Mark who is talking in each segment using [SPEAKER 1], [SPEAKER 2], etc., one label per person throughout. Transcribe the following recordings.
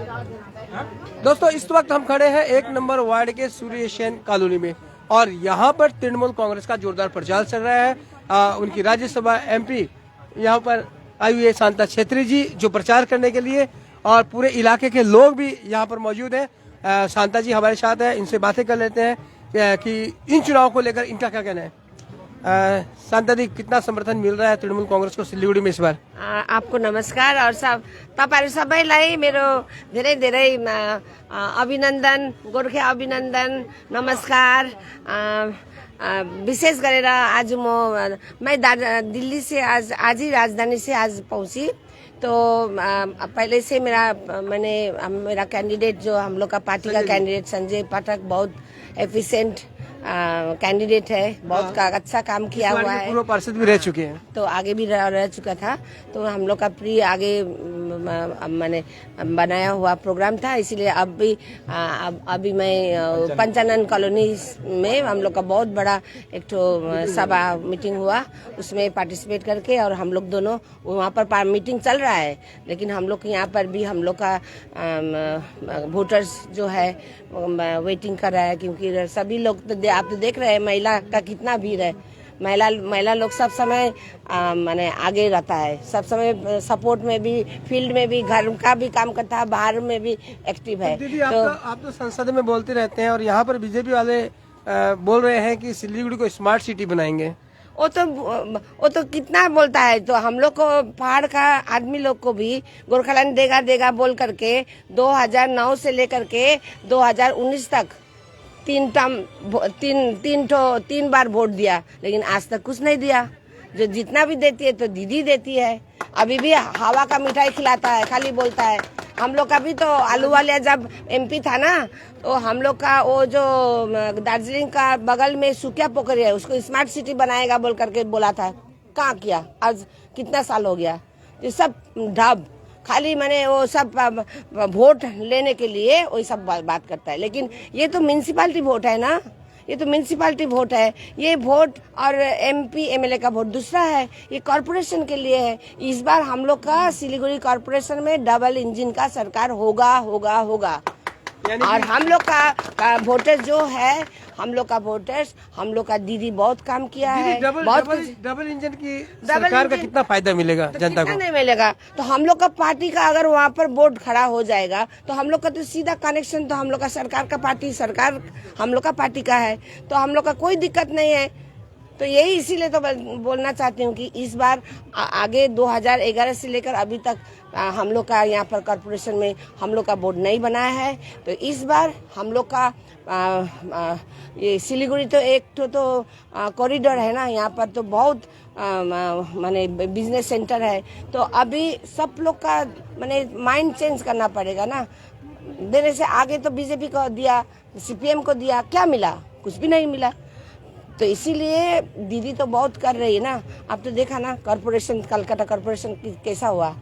[SPEAKER 1] दोस्तों इस वक्त हम खड़े हैं 1 नंबर वार्ड के सूर्य सेन कॉलोनी में और यहाँ पर तृणमूल कांग्रेस का जोरदार प्रचार चल रहा है। उनकी राज्यसभा एमपी यहाँ पर आई हुई है शांता छेत्री जी, जो प्रचार करने के लिए, और पूरे इलाके के लोग भी यहाँ पर मौजूद हैं। शांता जी हमारे साथ है, इनसे बातें कर लेते हैं कि इन चुनाव को लेकर इनका क्या कहना है। शांता जी, कितना समर्थन मिल रहा है तृणमूल कांग्रेस को सिलीगुड़ी में इस बार?
[SPEAKER 2] आपको नमस्कार और तपाईहरु सबैलाई मेरो धेरै धेरै अभिनन्दन, गोर्खे अभिनन्दन, नमस्कार। विशेष गरेर आज मैं दिल्ली से आज ही राजधानी से आज पहुंची, तो पहले से मेरा कैंडिडेट जो हम लोग का पार्टी का कैंडिडेट संजय पाठक बहुत एफिशिएंट कैंडिडेट है, बहुत अच्छा काम किया हुआ है।
[SPEAKER 1] पूर्व पार्षद भी रह चुके हैं,
[SPEAKER 2] तो आगे भी रह चुका था, तो हम लोग का प्री आगे मैंने बनाया हुआ प्रोग्राम था, इसीलिए अभी मैं पंचानन कॉलोनी में हम लोग का बहुत बड़ा एक तो सभा मीटिंग हुआ, उसमें पार्टिसिपेट करके, और हम लोग दोनों वहाँ पर मीटिंग चल रहा है, लेकिन हम लोग यहाँ पर भी हम लोग का वोटर्स जो है वेटिंग कर रहा है, क्योंकि सभी लोग तो आप तो देख रहे हैं महिला का कितना भीड़ है। महिला लोग सब समय माने आगे रहता है, सब समय सपोर्ट में भी, फील्ड में भी, घर का भी काम करता है, बाहर में भी एक्टिव है।
[SPEAKER 1] दीदी, आप तो संसद में बोलते रहते हैं और यहाँ पर बीजेपी वाले बोल रहे हैं कि सिलीगुड़ी को स्मार्ट सिटी बनाएंगे।
[SPEAKER 2] वो तो कितना बोलता है, तो हम लोग को पहाड़ का आदमी लोग को भी गोरखालैंड देगा बोल करके 2009 से लेकर के 2019 तक तीन बार वोट दिया, लेकिन आज तक कुछ नहीं दिया। जो जितना भी देती है तो दीदी देती है, अभी भी हवा का मिठाई खिलाता है, खाली बोलता है। हम लोग का भी तो आलू वालिया जब एमपी था ना, तो हम लोग का वो जो दार्जिलिंग का बगल में सुकिया पोखरी है, उसको स्मार्ट सिटी बनाएगा बोल करके बोला था, कहाँ किया? आज कितना साल हो गया? ये सब ढब खाली मैंने वो सब वोट लेने के लिए वही सब बात करता है, लेकिन ये तो म्यूनिसिपैलिटी वोट है ना, ये तो म्यूनिसिपैलिटी वोट है। ये वोट और एमपी एमएलए का वोट दूसरा है, ये कॉर्पोरेशन के लिए है। इस बार हम लोग का सिलीगुड़ी कॉर्पोरेशन में डबल इंजन का सरकार होगा। और हम लोग का वोटर्स जो है, हम लोग का दीदी बहुत काम किया है।
[SPEAKER 1] डबल इंजन की सरकार का कितना फायदा मिलेगा जनता को?
[SPEAKER 2] नहीं मिलेगा, तो हम लोग का पार्टी का अगर वहाँ पर बोर्ड खड़ा हो जाएगा तो हम लोग का तो सीधा कनेक्शन तो हम लोग का सरकार का पार्टी, सरकार हम लोग का पार्टी का है, तो हम लोग का कोई दिक्कत नहीं है। तो यही इसीलिए तो बोलना चाहती हूँ कि इस बार आगे 2011 से लेकर अभी तक हम लोग का यहाँ पर कॉर्पोरेशन में हम लोग का बोर्ड नहीं बनाया है, तो इस बार हम लोग का ये सिलीगुड़ी तो एक तो कॉरिडोर है ना, यहाँ पर तो बहुत माने बिजनेस सेंटर है, तो अभी सब लोग का माने माइंड चेंज करना पड़ेगा ना। देने से आगे तो बीजेपी को दिया, सीपीएम को दिया, क्या मिला? कुछ भी नहीं मिला। तो इसीलिए दीदी तो बहुत कर रही है ना। अब तो देखा ना कॉर्पोरेशन, कलकत्ता कॉर्पोरेशन कैसा हुआ,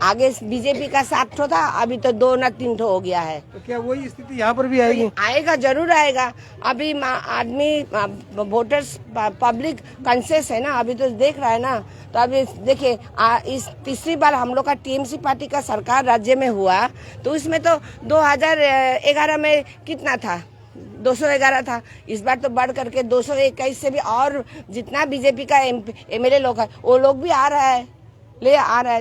[SPEAKER 2] आगे बीजेपी का 7 ठो था, अभी तो 2 ना 3 ठो हो गया है।
[SPEAKER 1] तो क्या वही स्थिति यहाँ पर भी आएगी?
[SPEAKER 2] आएगा, जरूर आएगा। अभी आदमी वोटर्स पब्लिक कॉन्शियस है ना, अभी तो देख रहा है ना। तो अभी देखिए इस तीसरी बार हम लोग का टीएमसी पार्टी का सरकार राज्य में हुआ, तो इसमें तो 2011 में कितना था? 211 था। इस बार तो बढ़ करके 221 से भी, और जितना बीजेपी का एमएलए लोग है वो लोग भी आ रहा है,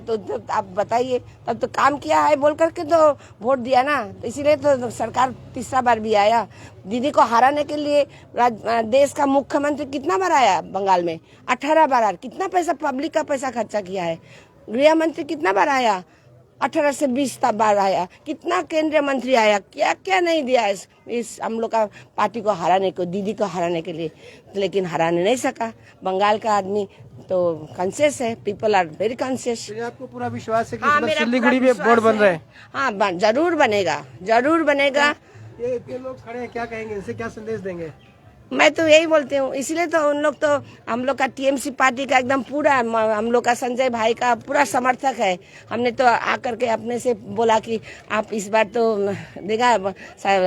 [SPEAKER 2] तो आप बताइए, तब तो काम किया है बोल करके तो वोट दिया ना, तो इसीलिए तो सरकार तीसरा बार भी आया। दीदी को हराने के लिए देश का मुख्यमंत्री कितना बार आया बंगाल में? 18 बार आया। कितना पैसा पब्लिक का पैसा खर्चा किया है? गृह मंत्री कितना बार आया? 18 से 20 बार आया। कितना केंद्रीय मंत्री आया, क्या क्या नहीं दिया इस हम लोग का पार्टी को हराने को, दीदी को हराने के लिए, लेकिन हराने नहीं सका। बंगाल का आदमी तो कॉन्शियस है, पीपल आर वेरी कॉन्शियस।
[SPEAKER 1] आपको पूरा विश्वास है कि सिलीगुड़ी में बोर्ड बन रहा है?
[SPEAKER 2] हाँ, जरूर बनेगा।
[SPEAKER 1] ये लोग खड़े हैं, क्या कहेंगे, इनसे क्या संदेश देंगे?
[SPEAKER 2] मैं तो यही बोलती हूँ, इसलिए तो उन लोग तो हम लोग का टीएमसी पार्टी का एकदम पूरा, हम लोग का संजय भाई का पूरा समर्थक है। हमने तो आकर के अपने से बोला कि आप इस बार तो देगा,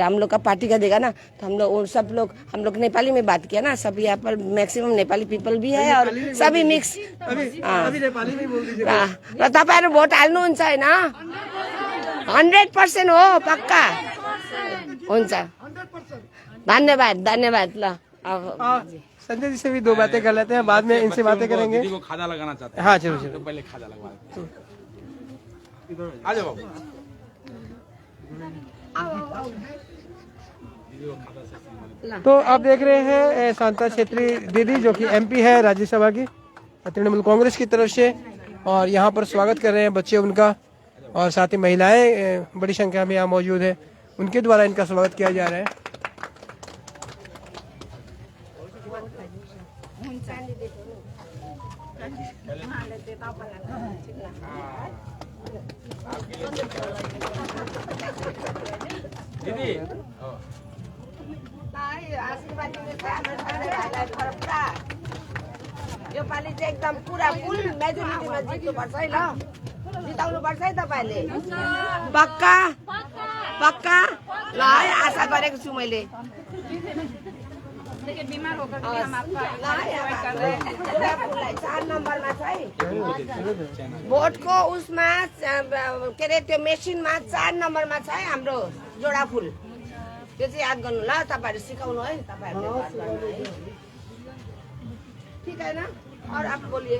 [SPEAKER 2] हम लोग का पार्टी का देगा ना, तो हम लोग नेपाली में बात किया ना, सब यहाँ पर मैक्सिमम नेपाली पीपल भी है और सभी मिक्स।
[SPEAKER 1] नेपाली में बोल दीजिए।
[SPEAKER 2] तपाईँहरू भोट हाल्नुहुन्छ होइन? 100% हो पक्का हुन्छ धन्यवाद धन्यवाद ल अब
[SPEAKER 1] संजय जी से भी दो बातें कर लेते हैं, बाद में इनसे बातें करेंगे।
[SPEAKER 3] दीदी को खादा लगाना चाहते हैं।
[SPEAKER 1] हाँ चलो
[SPEAKER 3] तो
[SPEAKER 1] चलो।
[SPEAKER 3] पहले खादा लगवा देते हैं। आ जाओ बाबू।
[SPEAKER 1] तो आप देख रहे हैं शांता छेत्री दीदी जो कि एमपी है राज्यसभा की तृणमूल कांग्रेस की तरफ से, और यहाँ पर स्वागत कर रहे हैं बच्चे उनका, और साथ ही महिलाएं बड़ी संख्या में यहाँ मौजूद है, उनके द्वारा इनका स्वागत किया जा रहा है।
[SPEAKER 3] दीदी
[SPEAKER 2] यो पालि चाहिँ एकदम पुरा फुल मेजोरिटीमा जित्नुपर्छ है ल जिताउनु पर्छ है तपाईँले पक्का पक्का ल है आशा गरेको छु मैले फुललाई 4 नम्बरमा छ है भोटको उसमा के अरे त्यो मेसिनमा 4 नम्बरमा छ है हाम्रो जोडा फुल त्यो चाहिँ याद गर्नु ल तपाईँहरू सिकाउनु है तपाईँहरूले ठीक है ना और आप बोलिए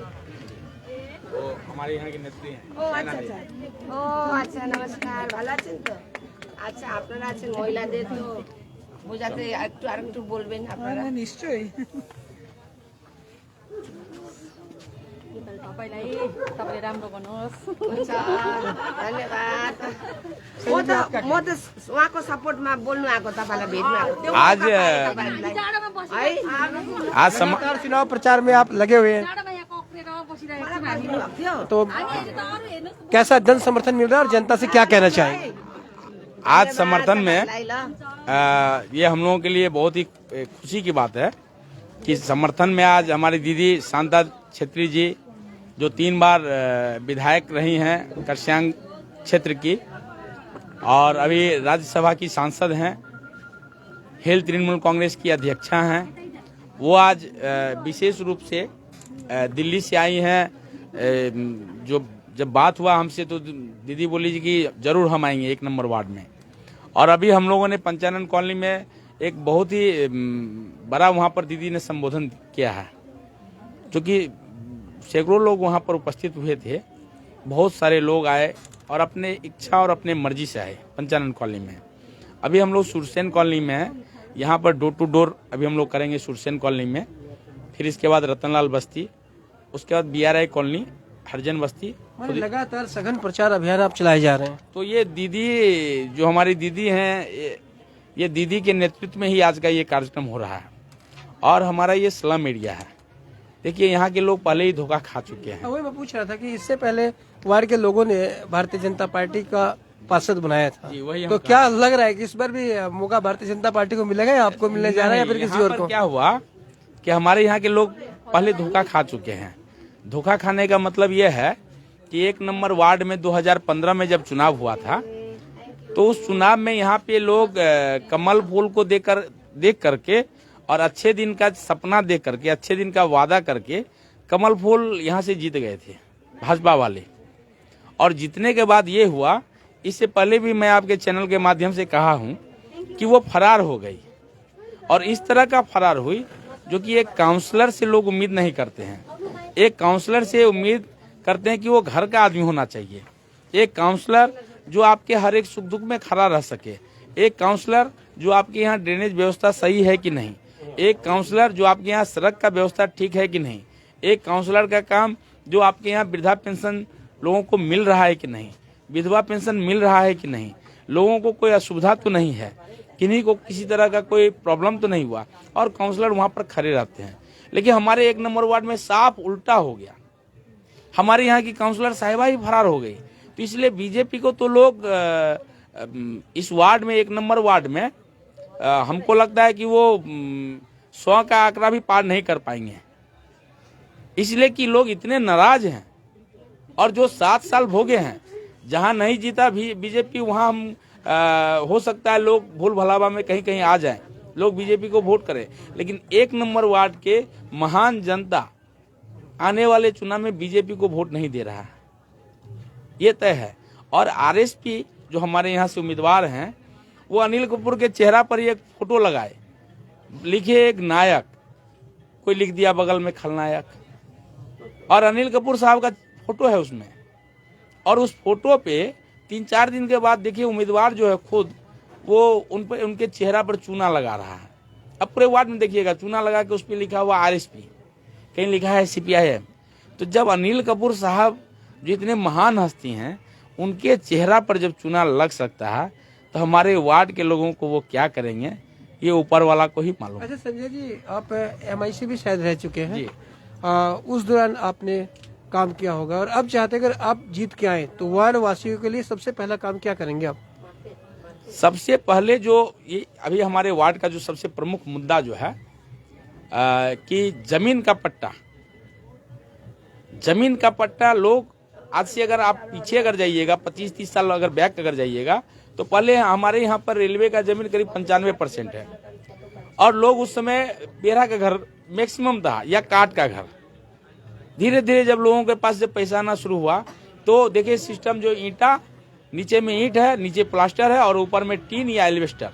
[SPEAKER 3] वो हमारे यहाँ के नेत्री हैं।
[SPEAKER 2] ও আচ্ছা আচ্ছা ও আচ্ছা নমস্কার ভালো আছেন তো আচ্ছা আপনারা আছেন মহিলাদের তো বোঝাতে একটু আরেকটু বলবেন আপনারা
[SPEAKER 4] নিশ্চয়ই
[SPEAKER 5] तपाईलाई तपाईले राम्रो भन्नुहोस्
[SPEAKER 2] हुन्छ धन्यवाद म त उहाँको सपोर्टमा बोल्नु आएको तपाईँलाई भेट्नु आएको
[SPEAKER 3] आज
[SPEAKER 2] है
[SPEAKER 3] आज सम
[SPEAKER 1] लगातार चुनाव प्रचार में आप लगे हुए हैं,
[SPEAKER 5] टाढामा यहाँ कक्रेर बसिरहेको छौँ हामी
[SPEAKER 2] थियो
[SPEAKER 1] तो
[SPEAKER 5] हामीहरू त अरू हेर्नुहोस्
[SPEAKER 1] कैसा जन समर्थन मिल रहा है और जनता से क्या कहना चाहेंगे?
[SPEAKER 3] आज समर्थन में
[SPEAKER 2] ल
[SPEAKER 3] ये हम लोगों के लिए बहुत ही खुशी की बात है कि समर्थन में आज हमारी दीदी शांता छेत्री जी जो 3 बार विधायक रही हैं कर्सियांग क्षेत्र की और अभी राज्यसभा की सांसद हैं, हिल तृणमूल कांग्रेस की अध्यक्षा हैं, वो आज विशेष रूप से दिल्ली से आई हैं। जो जब बात हुआ हमसे तो दीदी बोली जी कि जरूर हम आएंगे 1 नंबर वार्ड में, और अभी हम लोगों ने पंचानन कॉलोनी में एक बहुत ही बड़ा वहाँ पर दीदी ने संबोधन किया है, जो कि सैकड़ों लोग वहाँ पर उपस्थित हुए थे। बहुत सारे लोग आए और अपने इच्छा और अपने मर्जी से आए पंचानन कॉलोनी में। अभी हम लोग सुरसेन कॉलोनी में हैं, यहाँ पर डोर टू डोर अभी हम लोग करेंगे सुरसेन कॉलोनी में, फिर इसके बाद रतनलाल बस्ती, उसके बाद BRI कॉलोनी, हरजन बस्ती।
[SPEAKER 1] तो लगातार सघन प्रचार अभियान आप चलाए जा रहे हैं।
[SPEAKER 3] तो ये दीदी जो हमारी दीदी हैं, ये दीदी के नेतृत्व में ही आज का ये कार्यक्रम हो रहा है। और हमारा ये स्लम एरिया है, देखिए यहाँ के लोग पहले ही धोखा खा चुके हैं।
[SPEAKER 1] वही मैं पूछ रहा था कि इससे पहले वार्ड के लोगों ने भारतीय जनता पार्टी का पार्षद बनाया था,
[SPEAKER 3] जी, वही हम
[SPEAKER 1] तो क्या लग रहा है कि इस बार भी मौका भारतीय जनता पार्टी को मिलेगा या आपको मिलने जा रहा है या फिर किसी
[SPEAKER 3] यहाँ
[SPEAKER 1] और
[SPEAKER 3] पर
[SPEAKER 1] को?
[SPEAKER 3] क्या हुआ कि हमारे यहाँ के लोग पहले धोखा खा चुके हैं। धोखा खाने का मतलब ये है कि 1 नंबर वार्ड में 2015 में जब चुनाव हुआ था, तो उस चुनाव में यहाँ पे लोग कमल फूल को देख करके और अच्छे दिन का सपना देख करके, अच्छे दिन का वादा करके कमल फूल यहाँ से जीत गए थे भाजपा वाले। और जीतने के बाद ये हुआ, इससे पहले भी मैं आपके चैनल के माध्यम से कहा हूँ कि वो फरार हो गई, और इस तरह का फरार हुई जो कि एक काउंसलर से लोग उम्मीद नहीं करते हैं। एक काउंसलर से उम्मीद करते हैं कि वो घर का आदमी होना चाहिए, एक काउंसलर जो आपके हर एक सुख दुख में खड़ा रह सके, एक काउंसलर जो आपके यहाँ ड्रेनेज व्यवस्था सही है कि नहीं, एक काउंसलर जो आपके यहाँ सड़क का व्यवस्था ठीक है कि नहीं, एक काउंसलर का काम जो आपके यहाँ वृद्धा पेंशन लोगों को मिल रहा है कि नहीं, विधवा पेंशन मिल रहा है कि नहीं, लोगों को कोई असुविधा तो नहीं है, किन्हीं को किसी तरह का कोई प्रॉब्लम तो नहीं हुआ, और काउंसलर वहाँ पर खड़े रहते हैं। लेकिन हमारे 1 नंबर वार्ड में साफ उल्टा हो गया, हमारे यहाँ की काउंसलर साहिबा ही फरार हो गई। तो इसलिए बीजेपी को तो लोग इस वार्ड में 1 नंबर वार्ड में हमको लगता है कि वो 100 का आंकड़ा भी पार नहीं कर पाएंगे, इसलिए कि लोग इतने नाराज हैं। और जो 7 साल भोगे हैं, जहां नहीं जीता भी बीजेपी, वहां हम हो सकता है लोग भूल भलावा में कहीं कहीं आ जाएं, लोग बीजेपी को वोट करें, लेकिन 1 नंबर वार्ड के महान जनता आने वाले चुनाव में बीजेपी को वोट नहीं दे रहा है, ये तय है। और आरएसपी जो हमारे यहाँ से उम्मीदवार हैं वो अनिल कपूर के चेहरा पर ही एक फोटो लगाए, लिखे एक नायक, कोई लिख दिया बगल में खलनायक, और अनिल कपूर साहब का फोटो है उसमें। और उस फोटो पे 3-4 दिन के बाद देखिए उम्मीदवार जो है खुद वो उनके चेहरा पर चूना लगा रहा है। अब पूरे वार्ड में देखिएगा चूना लगा के उस पर लिखा हुआ RSP, कहीं लिखा है CPIM। तो जब अनिल कपूर साहब जो इतने महान हस्ती हैं उनके चेहरा पर जब चूना लग सकता है तो हमारे वार्ड के लोगों को वो क्या करेंगे ये ऊपर वाला को ही मालूम।
[SPEAKER 1] अच्छा संजय जी, आप MIC भी शायद रह चुके हैं
[SPEAKER 3] जी।
[SPEAKER 1] उस दौरान आपने काम किया होगा और अब चाहते अगर आप जीत के आए तो वार्ड वासियों के लिए सबसे पहला काम क्या करेंगे आप?
[SPEAKER 3] सबसे पहले जो ये अभी हमारे वार्ड का जो सबसे प्रमुख मुद्दा जो है कि जमीन का पट्टा लोग आज से अगर आप पीछे अगर जाइएगा 25-30 साल अगर बैक अगर जाइएगा तो पहले हमारे यहाँ पर रेलवे का जमीन करीब 95% है और लोग उस समय बेरा का घर मैक्सिमम था या काट का घर। धीरे धीरे जब लोगों के पास जब पैसा आना शुरू हुआ तो देखिए सिस्टम जो ईंटा, नीचे में ईंट है, नीचे प्लास्टर है और ऊपर में टीन या एल्वेस्टर।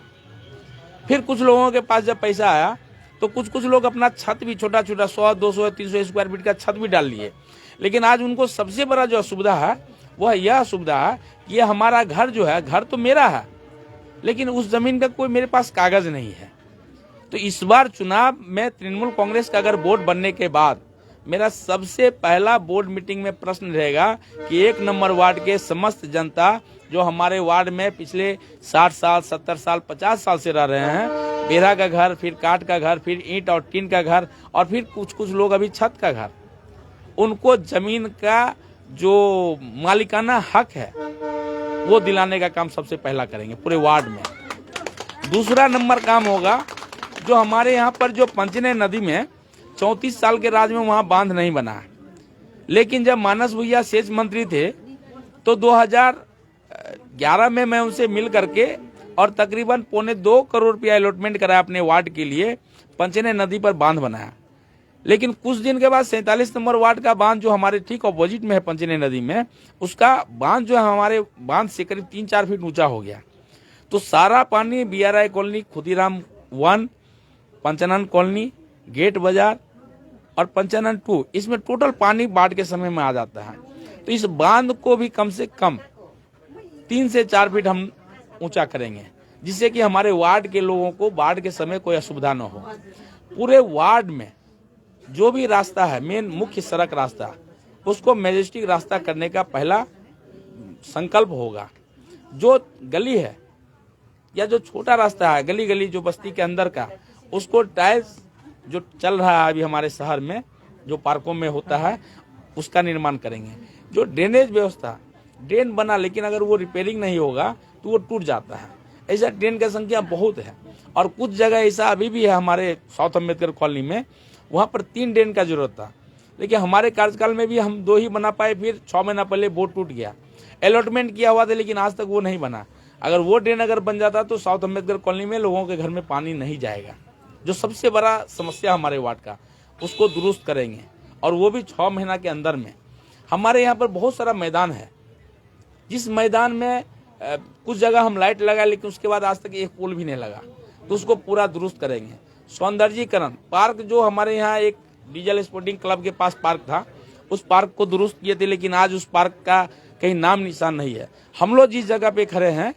[SPEAKER 3] फिर कुछ लोगों के पास जब पैसा आया तो कुछ लोग अपना छत भी छोटा 100, 200, 300 स्क्वायर फीट का छत भी डाल लिए। लेकिन आज उनको सबसे बड़ा जो असुविधा है वह यह असुविधा है कि ये हमारा घर जो है, घर तो मेरा है लेकिन उस जमीन का कोई मेरे पास कागज नहीं है। तो इस बार चुनाव में तृणमूल कांग्रेस का अगर बोर्ड बनने के बाद मेरा सबसे पहला बोर्ड मीटिंग में प्रश्न रहेगा कि 1 नंबर वार्ड के समस्त जनता जो हमारे वार्ड में पिछले 60 साल, 70 साल, 50 साल से रह रहे हैं, बेरा का घर, फिर काट का घर, फिर ईंट और टीन का घर और फिर कुछ लोग अभी छत का घर, उनको जमीन का जो मालिकाना हक है वो दिलाने का काम सबसे पहला करेंगे पूरे वार्ड में। दूसरा नंबर काम होगा जो हमारे यहाँ पर जो पंचने नदी में 34 साल के राज में वहाँ बांध नहीं बना, लेकिन जब मानस भैया सेच मंत्री थे तो 2011 में मैं उनसे मिल करके और तकरीबन 1.25 करोड़ रुपया अलॉटमेंट कराया अपने वार्ड के लिए, पंचने नदी पर बांध बनाया। लेकिन कुछ दिन के बाद 47 नंबर वार्ड का बांध जो हमारे ठीक अपोजिट में है पंचने नदी में, उसका बांध जो है हमारे बांध से करीब 3-4 फीट ऊंचा हो गया। तो सारा पानी BRI colony, Khudiram 1, Panchanan colony, gate बाजार और पंचानन 2, इसमें टोटल पानी बाढ़ के समय में आ जाता है। तो इस बांध को भी कम से कम 3 से 4 फीट हम ऊंचा करेंगे जिससे कि हमारे वार्ड के लोगों को बाढ़ के समय कोई असुविधा न हो। पूरे वार्ड में जो भी रास्ता है, मेन मुख्य सड़क रास्ता, उसको मैजेस्टिक रास्ता करने का पहला संकल्प होगा। जो गली है या जो छोटा रास्ता है, गली गली जो बस्ती के अंदर का, उसको टाइल्स जो चल रहा है अभी हमारे शहर में जो पार्कों में होता है उसका निर्माण करेंगे। जो ड्रेनेज व्यवस्था, ड्रेन बना लेकिन अगर वो रिपेयरिंग नहीं होगा तो वो टूट जाता है। ऐसा ड्रेन की संख्या बहुत है और कुछ जगह ऐसा अभी भी है हमारे साउथ अम्बेडकर कॉलोनी में, वहाँ पर 3 ड्रेन का जरूरत था, लेकिन हमारे कार्यकाल में भी हम 2 ही बना पाए। फिर 6 महीना पहले बोर्ड टूट गया, अलॉटमेंट किया हुआ था लेकिन आज तक वो नहीं बना। अगर वो ड्रेन अगर बन जाता तो साउथ अम्बेडकर कॉलोनी में लोगों के घर में पानी नहीं जाएगा, जो सबसे बड़ा समस्या हमारे वार्ड का, उसको दुरुस्त करेंगे और वो भी 6 महीना के अंदर में। हमारे यहाँ पर बहुत सारा मैदान है, जिस मैदान में कुछ जगह हम लाइट लगाए लेकिन उसके बाद आज तक एक पोल भी नहीं लगा, तो उसको पूरा दुरुस्त करेंगे। सौंदर्यीकरण, पार्क जो हमारे यहाँ एक डीजल स्पोर्टिंग क्लब के पास पार्क था, उस पार्क को दुरुस्त किए थे लेकिन आज उस पार्क का कहीं नाम निशान नहीं है। हम लोग जिस जगह पे खड़े हैं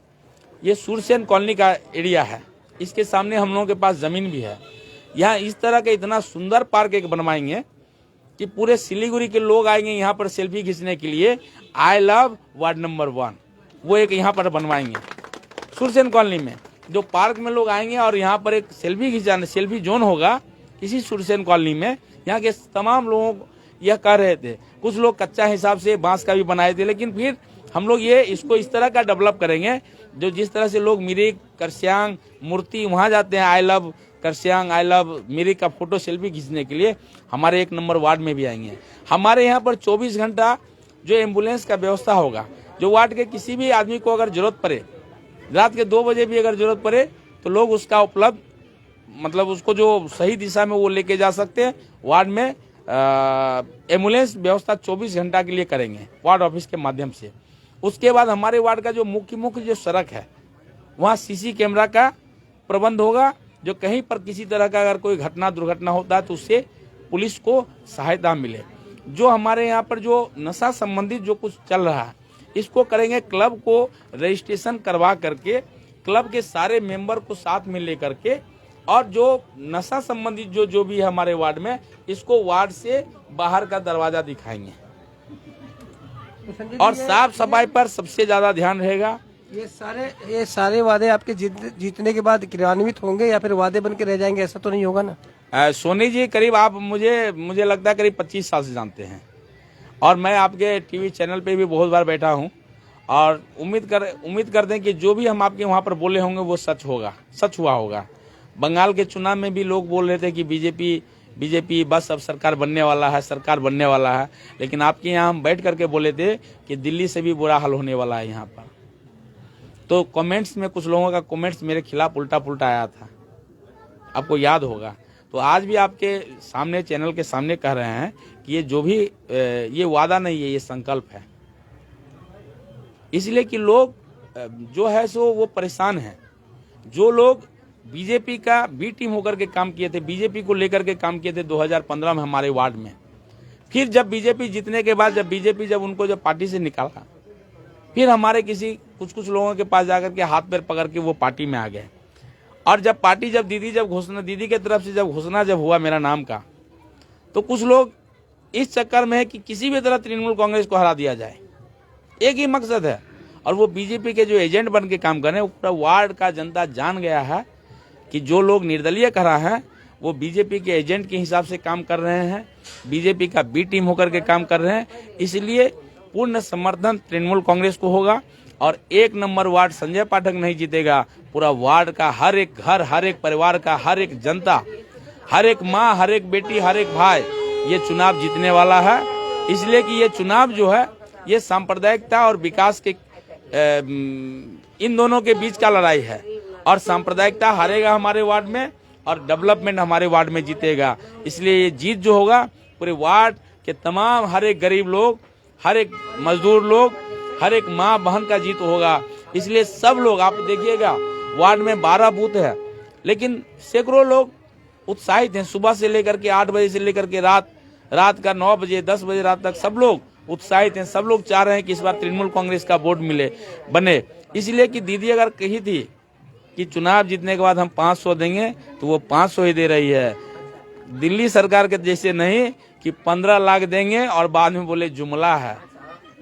[SPEAKER 3] ये सूरसेन कॉलोनी का एरिया है, इसके सामने हम लोगों के पास जमीन भी है। यहाँ इस तरह का इतना सुंदर पार्क एक बनवाएंगे कि पूरे सिलीगुड़ी के लोग आएंगे यहाँ पर सेल्फी खींचने के लिए। आई लव वार्ड नंबर 1, वो एक यहाँ पर बनवाएंगे सूरसेन कॉलोनी में, जो पार्क में लोग आएंगे और यहाँ पर एक सेल्फी जोन होगा इसी सूरसेन कॉलोनी में। यहाँ के तमाम लोगों को यह कह रहे थे, कुछ लोग कच्चा हिसाब से बांस का भी बनाए थे, लेकिन फिर हम लोग ये इसको इस तरह का डेवलप करेंगे जो जिस तरह से लोग मिरिक, करस्यांग, मूर्ति वहाँ जाते हैं, I love Kurseong, I love Mirik का फोटो सेल्फी खींचने के लिए, हमारे 1 नंबर वार्ड में भी आएंगे। हमारे यहाँ पर 24 घंटा जो एम्बुलेंस का व्यवस्था होगा, जो वार्ड के किसी भी आदमी को अगर जरूरत पड़े, रात के 2 बजे भी अगर जरूरत पड़े तो लोग उसका उपलब्ध, मतलब उसको जो सही दिशा में वो लेके जा सकते हैं। वार्ड में एम्बुलेंस व्यवस्था 24 घंटा के लिए करेंगे वार्ड ऑफिस के माध्यम से। उसके बाद हमारे वार्ड का जो मुख्य जो सड़क है वहाँ सीसी कैमरा का प्रबंध होगा, जो कहीं पर किसी तरह का अगर कोई घटना दुर्घटना होता है तो उससे पुलिस को सहायता मिले। जो हमारे यहाँ पर जो नशा संबंधित जो कुछ चल रहा है इसको करेंगे, क्लब को रजिस्ट्रेशन करवा करके क्लब के सारे मेंबर को साथ में लेकर के, और जो नशा संबंधित जो भी है हमारे वार्ड में, इसको वार्ड से बाहर का दरवाजा दिखाएंगे। और साफ सफाई पर सबसे ज्यादा ध्यान रहेगा।
[SPEAKER 1] ये सारे वादे आपके जीतने के बाद क्रियान्वित होंगे या फिर वादे बन के रह जाएंगे? ऐसा तो नहीं होगा ना?
[SPEAKER 3] सोनी जी, करीब आप मुझे लगता है करीब 25 साल से जानते हैं, और मैं आपके टीवी चैनल पे भी बहुत बार बैठा हूं, और उम्मीद करते हैं कि जो भी हम आपके वहां पर बोले होंगे वो सच हुआ होगा। बंगाल के चुनाव में भी लोग बोल रहे थे कि बीजेपी बस अब सरकार बनने वाला है, लेकिन आपके यहाँ हम बैठ करके बोले थे कि दिल्ली से भी बुरा हाल होने वाला है यहाँ पर। तो कमेंट्स में कुछ लोगों का कमेंट्स मेरे खिलाफ उल्टा पुल्टा आया था, आपको याद होगा। तो आज भी आपके सामने चैनल के सामने कह रहे हैं कि ये जो भी ये वादा नहीं है, ये संकल्प है। इसलिए कि लोग जो है सो वो परेशान हैं। जो लोग बीजेपी का बी टीम होकर के काम किए थे, बीजेपी को लेकर के काम किए थे 2015 में हमारे वार्ड में, फिर जब बीजेपी जीतने के बाद जब उनको पार्टी से निकाला, फिर हमारे कुछ लोगों के पास जाकर के हाथ पैर पकड़ के वो पार्टी में आ गए। और जब दीदी के तरफ से घोषणा हुआ मेरा नाम का, तो कुछ लोग इस चक्कर में है कि किसी भी तरह तृणमूल कांग्रेस को हरा दिया जाए, एक ही मकसद है। और वो बीजेपी के जो एजेंट बन के काम कर रहे हैं, पूरा वार्ड का जनता जान गया है कि जो लोग निर्दलीय करा है वो बीजेपी के एजेंट के हिसाब से काम कर रहे हैं, बीजेपी का बी टीम होकर के काम कर रहे हैं। इसलिए पूर्ण समर्थन तृणमूल कांग्रेस को होगा, और 1 नंबर वार्ड संजय पाठक नहीं जीतेगा, पूरा वार्ड का हर एक घर, हर एक परिवार का हर एक जनता, हर एक माँ, हर एक बेटी, हर एक भाई ये चुनाव जीतने वाला है। इसलिए कि ये चुनाव जो है ये सांप्रदायिकता और विकास के इन दोनों के बीच का लड़ाई है, और सांप्रदायिकता हारेगा हमारे वार्ड में और डेवलपमेंट हमारे वार्ड में जीतेगा। इसलिए ये जीत जो होगा पूरे वार्ड के तमाम हर एक गरीब लोग, हर एक मजदूर लोग, हर एक माँ बहन का जीत होगा। इसलिए सब लोग, आप देखिएगा वार्ड में 12 बूथ है, लेकिन सैकड़ों लोग उत्साहित हैं। सुबह से लेकर के 8 बजे से लेकर के रात का 9 बजे 10 बजे रात तक सब लोग उत्साहित हैं। सब लोग चाह रहे हैं कि इस बार तृणमूल कांग्रेस का बोर्ड बने। इसलिए कि दीदी अगर कही थी कि चुनाव जीतने के बाद हम 500 देंगे, तो वो 500 ही दे रही है। दिल्ली सरकार के जैसे नहीं कि 15 लाख देंगे और बाद में बोले जुमला है।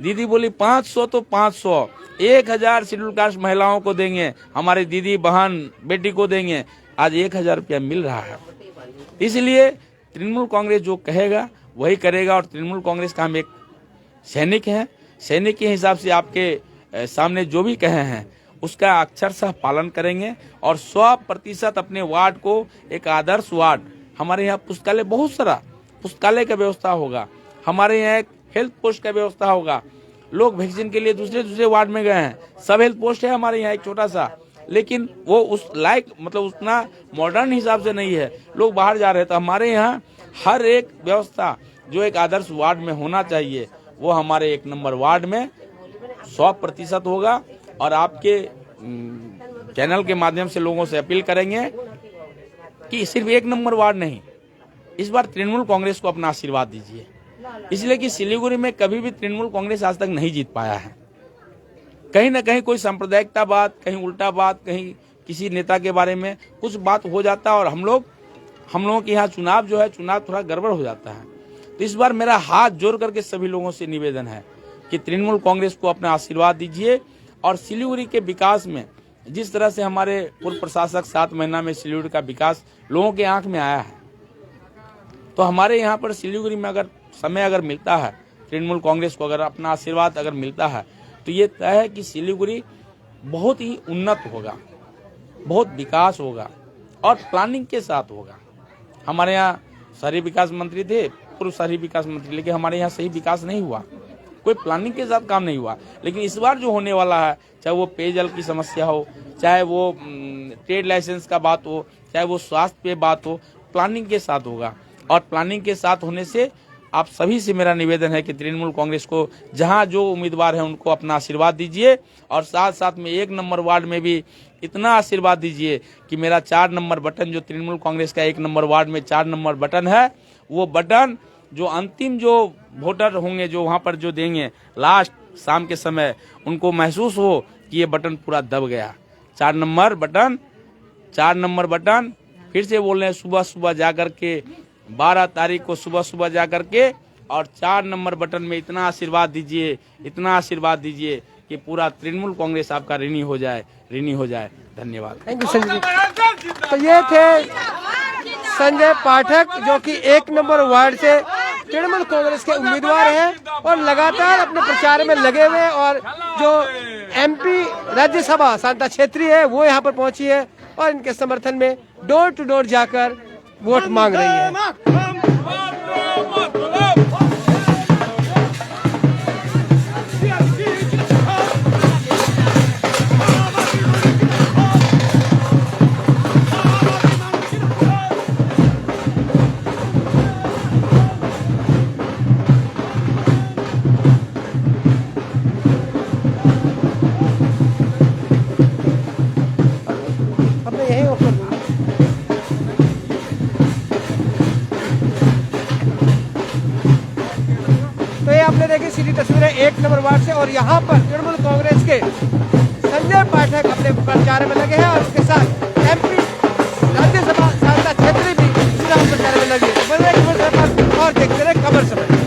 [SPEAKER 3] दीदी बोली 500 तो 500, 1000 शेड्यूल कास्ट महिलाओं को देंगे, हमारी दीदी बहन बेटी को देंगे। आज 1000 रुपया मिल रहा है। इसलिए तृणमूल कांग्रेस जो कहेगा वही करेगा, और तृणमूल कांग्रेस का हम एक सैनिक हैं। सैनिक के हिसाब से आपके सामने जो भी कहे हैं उसका अक्षरशः पालन करेंगे, और 100% अपने वार्ड को एक आदर्श वार्ड, हमारे यहाँ पुस्तकालय, बहुत सारा पुस्तकालय का व्यवस्था होगा, हमारे यहाँ एक हेल्थ पोस्ट का व्यवस्था होगा। लोग वैक्सीन के लिए दूसरे वार्ड में गए हैं, सब हेल्थ पोस्ट है हमारे यहाँ एक छोटा सा, लेकिन वो उस लायक मतलब उतना मॉडर्न हिसाब से नहीं है, लोग बाहर जा रहे हैं। तो हमारे यहाँ हर एक व्यवस्था जो एक आदर्श वार्ड में होना चाहिए वो हमारे 1 नंबर वार्ड में 100% होगा। और आपके चैनल के माध्यम से लोगों से अपील करेंगे कि सिर्फ 1 नंबर वार्ड नहीं, इस बार तृणमूल कांग्रेस को अपना आशीर्वाद दीजिए। इसलिए कि सिलीगुड़ी में कभी भी तृणमूल कांग्रेस आज तक नहीं जीत पाया है। कहीं ना कहीं कोई सांप्रदायिकता बात, कहीं उल्टा बात, कहीं किसी नेता के बारे में कुछ बात हो जाता है, और हम लोगों के यहाँ चुनाव थोड़ा गड़बड़ हो जाता है। तो इस बार मेरा हाथ जोड़ करके सभी लोगों से निवेदन है कि तृणमूल कांग्रेस को अपना आशीर्वाद दीजिए, और सिलीगुड़ी के विकास में जिस तरह से हमारे पूर्व प्रशासक 7 महीना में सिलीगुड़ी का विकास लोगों के आंख में आया है, तो हमारे यहाँ पर सिलीगुड़ी में अगर समय मिलता है, तृणमूल कांग्रेस को अगर अपना आशीर्वाद अगर मिलता है, तो ये तय है कि सिलीगुड़ी बहुत ही उन्नत होगा, बहुत विकास होगा, और प्लानिंग के साथ होगा। हमारे यहाँ शहरी विकास मंत्री थे, पूर्व शहरी विकास मंत्री, लेकिन हमारे यहाँ सही विकास नहीं हुआ, कोई प्लानिंग के साथ काम नहीं हुआ। लेकिन इस बार जो होने वाला है, चाहे वो पेयजल की समस्या हो, चाहे वो ट्रेड लाइसेंस का बात हो, चाहे वो स्वास्थ्य पे बात हो, प्लानिंग के साथ होगा। और प्लानिंग के साथ होने से आप सभी से मेरा निवेदन है कि तृणमूल कांग्रेस को जहां जो उम्मीदवार है उनको अपना आशीर्वाद दीजिए और साथ साथ में 1 नंबर वार्ड में भी इतना आशीर्वाद दीजिए कि मेरा 4 नंबर बटन जो तृणमूल कांग्रेस का 1 नंबर वार्ड में 4 नंबर बटन है, वो बटन जो अंतिम जो वोटर होंगे जो वहां पर जो देंगे लास्ट शाम के समय, उनको महसूस हो कि ये बटन पूरा दब गया। 4 नंबर बटन फिर से बोल रहे हैं, सुबह सुबह जाकर के 12 तारीख को सुबह सुबह जाकर के और 4 नंबर बटन में इतना आशीर्वाद दीजिए कि पूरा तृणमूल कांग्रेस आपका ऋणी हो जाए। धन्यवाद।
[SPEAKER 1] Thank you Sanjay ji. तो ये थे संजय पाठक जो कि 1 नंबर वार्ड से तृणमूल कांग्रेस के उम्मीदवार हैं और लगातार अपने प्रचार में लगे हुए हैं। और जो MP राज्यसभा शांता छेत्री है वो यहाँ पर पहुंची है और इनके समर्थन में डोर टू डोर जाकर वोट मांग रही है। तो ये आपने देखी सीधी तस्वीरें 1 नंबर वार्ड से और यहाँ पर तृणमूल कांग्रेस के संजय पाठक अपने प्रचार में लगे हैं और उसके साथ MP राज्यसभा शांता छेत्री भी चुनाव प्रचार में लगे। और देखते रहे खबर समय।